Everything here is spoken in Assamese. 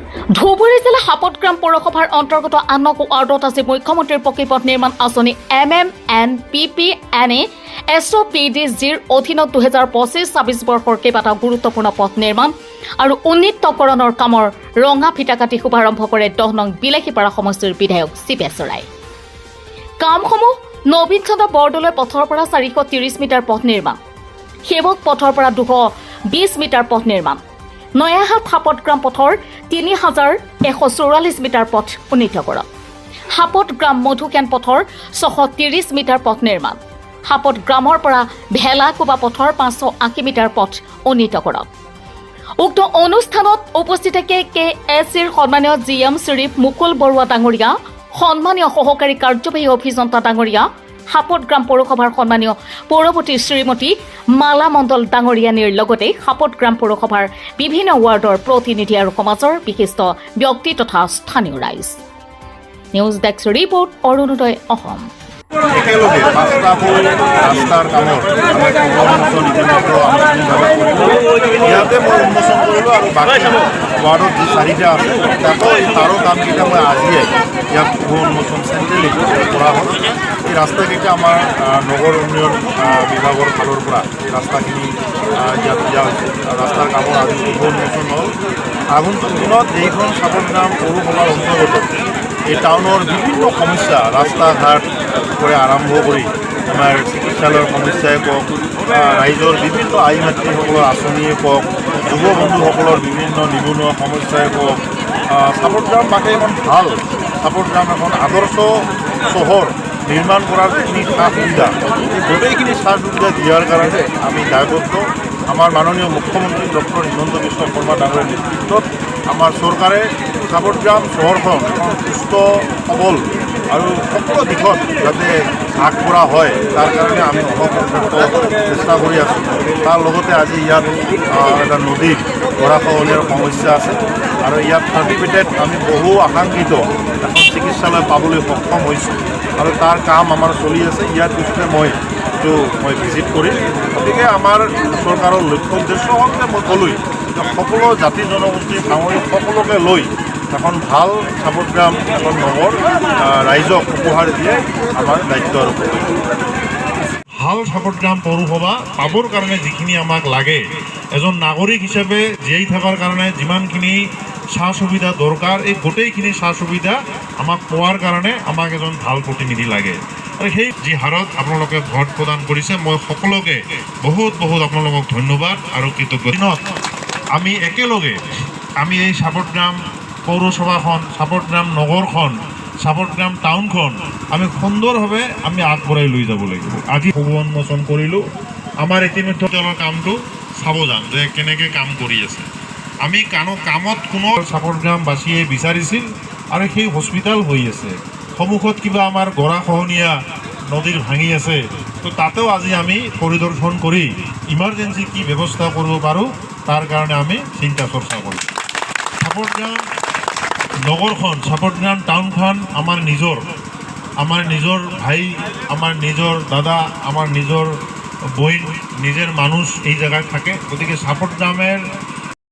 ধুবুৰী জিলা সাপতগ্ৰাম পৌৰসভাৰ অন্তৰ্গত আনক ৱাৰ্ডত আজি মুখ্যমন্ত্ৰীৰ পকীপথ নিৰ্মাণ আঁচনি MMNPPNA SOPDGৰ অধীনত 2025-26 বৰ্ষৰ কেইবাটাও গুৰুত্বপূৰ্ণ পথ নিৰ্মাণ আৰু উন্নীতকৰণৰ কামৰ ৰঙা ফিটা কাটি শুভাৰম্ভ কৰে 10 নং বিলাসীপাৰা সমষ্টিৰ বিধায়ক চিপে চৰাই। কামসমূহ নবীন চন্দ্ৰ বৰদলৈ পথৰ পৰা 430 মিটাৰ পথ নিৰ্মাণ, সেৱক পথৰ পৰা 220 মিটাৰ পথ নিৰ্মাণ, নয়াহাট সাপতগ্ৰাম পথৰ 3144 মিটাৰ পথ উন্নীতকৰণ, সাপতগ্ৰাম মধুকেন পথৰ 630 মিটাৰ পথ নিৰ্মাণ, সাপতগ্ৰামৰ পৰা ভেলাকোবা পথৰ 580 মিটাৰ পথ উন্নীতকৰণ। উক্ত অনুষ্ঠানত উপস্থিত থাকে KSCৰ সন্মানীয় GM শ্ৰী মুকুল বৰুৱা ডাঙৰীয়া, সন্মানীয় সহকাৰী কাৰ্যবাহী অভিযন্তা ডাঙৰীয়া, সাপতগ্ৰাম পৌৰসভাৰ সন্মানীয় পৌৰপতি শ্ৰীমতী মালা মণ্ডল ডাঙৰীয়ানীৰ লগতে সাপতগ্ৰাম পৌৰসভাৰ বিভিন্ন ৱাৰ্ডৰ প্ৰতিনিধি আৰু সমাজৰ বিশিষ্ট ব্যক্তি তথা স্থানীয় ৰাইজ। News desk report, Arunodoy Assam. একেলগে পাঁচটাকৈ ৰাস্তাৰ কামৰ ইয়াতে মই উন্মোচন কৰিলোঁ আৰু বাকী ৱাৰ্ডত যি 4টা আছে তাৰো কামকেইটা মই আজিয়ে ইয়াত উন্মোচন চেণ্ট্ৰেলি কৰা হ'ল। এই ৰাস্তাকেইটা আমাৰ নগৰ উন্নয়ন বিভাগৰ ফালৰ পৰা এই ৰাস্তাখিনি ইয়াত দিয়া হৈছে। ৰাস্তাৰ কামৰ আজি উন্মোচন হ'ল। আগন্তুক দিনত এইখন সাপতগ্ৰাম পৌৰসভাৰ অন্তৰ্গত এই টাউনৰ বিভিন্ন সমস্যা, ৰাস্তা ঘাট পৰা আৰম্ভ কৰি আমাৰ চিকিৎসালয়ৰ সমস্যাই কওক, ৰাইজৰ বিভিন্ন আই মাতৃসকলৰ আঁচনিয়ে কওক, যুৱ বন্ধুসকলৰ বিভিন্ন নিবনুৱা সমস্যাই কওক, সাপতগ্ৰাম বাকী এখন ভাল সাপতগ্ৰাম এখন আদৰ্শ চহৰ নিৰ্মাণ কৰাৰ যিখিনি সা সুবিধা, এই গোটেইখিনি সা সুবিধা দিয়াৰ কাৰণে আমি দায়বদ্ধ। আমাৰ মাননীয় মুখ্যমন্ত্ৰী ডক্টৰ হিমন্ত বিশ্ব শৰ্মা ডাঙৰীয়াৰ নেতৃত্বত আমাৰ চৰকাৰে সাপতগ্ৰাম চহৰখন এখন সুস্থ সবল আৰু সকলো দিশত যাতে আগবঢ়া হয় তাৰ কাৰণে আমি চেষ্টা কৰি আছোঁ। তাৰ লগতে আজি ইয়াত এটা নদীৰ গৰাখহনীয়াৰ সমস্যা আছে আৰু ইয়াত চাৰ্টিফিকেট আমি বহু আকাংক্ষিত এখন চিকিৎসালয় পাবলৈ সক্ষম হৈছোঁ আৰু তাৰ কাম আমাৰ চলি আছে। ইয়াত পিছতে মই ভিজিট কৰিম। গতিকে আমাৰ চৰকাৰৰ লক্ষ্য উদ্দেশ্য হ'ল যে মই ক'লোৱেই সকলো জাতি জনগোষ্ঠী সামৰি সকলোকে লৈ এখন ভাল সাপতগ্ৰাম এখন নগৰ ৰাইজক উপহাৰ দিয়ে আমাৰ দায়িত্ব আৰু ভাল সাপতগ্ৰাম পৌৰসভা পাবৰ কাৰণে যিখিনি আমাক লাগে, এজন নাগৰিক হিচাপে জীয়াই থকাৰ কাৰণে যিমানখিনি সা সুবিধা দৰকাৰ, এই গোটেইখিনি সা সুবিধা আমাক পোৱাৰ কাৰণে আমাক এজন ভাল প্ৰতিনিধি লাগে। আৰু সেই যি হাৰত আপোনালোকে ভোট প্ৰদান কৰিছে, মই সকলোকে বহুত আপোনালোকক ধন্যবাদ আৰু কৃতজ্ঞ। আমি একেলগে আমি এই সাপতগ্ৰাম পৌৰসভাখন, সাপতগ্ৰাম নগৰখন, সাপতগ্ৰাম টাউনখন আমি সুন্দৰভাৱে আমি আগবঢ়াই লৈ যাব লাগিব। আজি শুভ উন্মোচন কৰিলোঁ। আমাৰ ইতিমধ্যে তেওঁলোকৰ কামটো চাব যাম যে কেনেকৈ কাম কৰি আছে। আমি কামত কোনো সাপতগ্ৰামবাসীয়ে বিচাৰিছিল আৰু সেই হস্পিটেল হৈ আছে, সন্মুখত কিবা আমাৰ গৰাখহনীয়া নদীৰ ভাঙি আছে, তো তাতেও আজি আমি পৰিদৰ্শন কৰি ইমাৰ্জেঞ্চি কি ব্যৱস্থা কৰিব পাৰোঁ তাৰ কাৰণে আমি চিন্তা চৰ্চা কৰিছোঁ। সাপতগ্ৰাম নগৰখন, সাপতগ্ৰাম টাউনখন আমাৰ নিজৰ ভাই, আমাৰ নিজৰ দাদা, আমাৰ নিজৰ বইন, নিজেৰ মানুষ এই জায়গায় থাকে। গতিকে সাপতগ্ৰামেৰ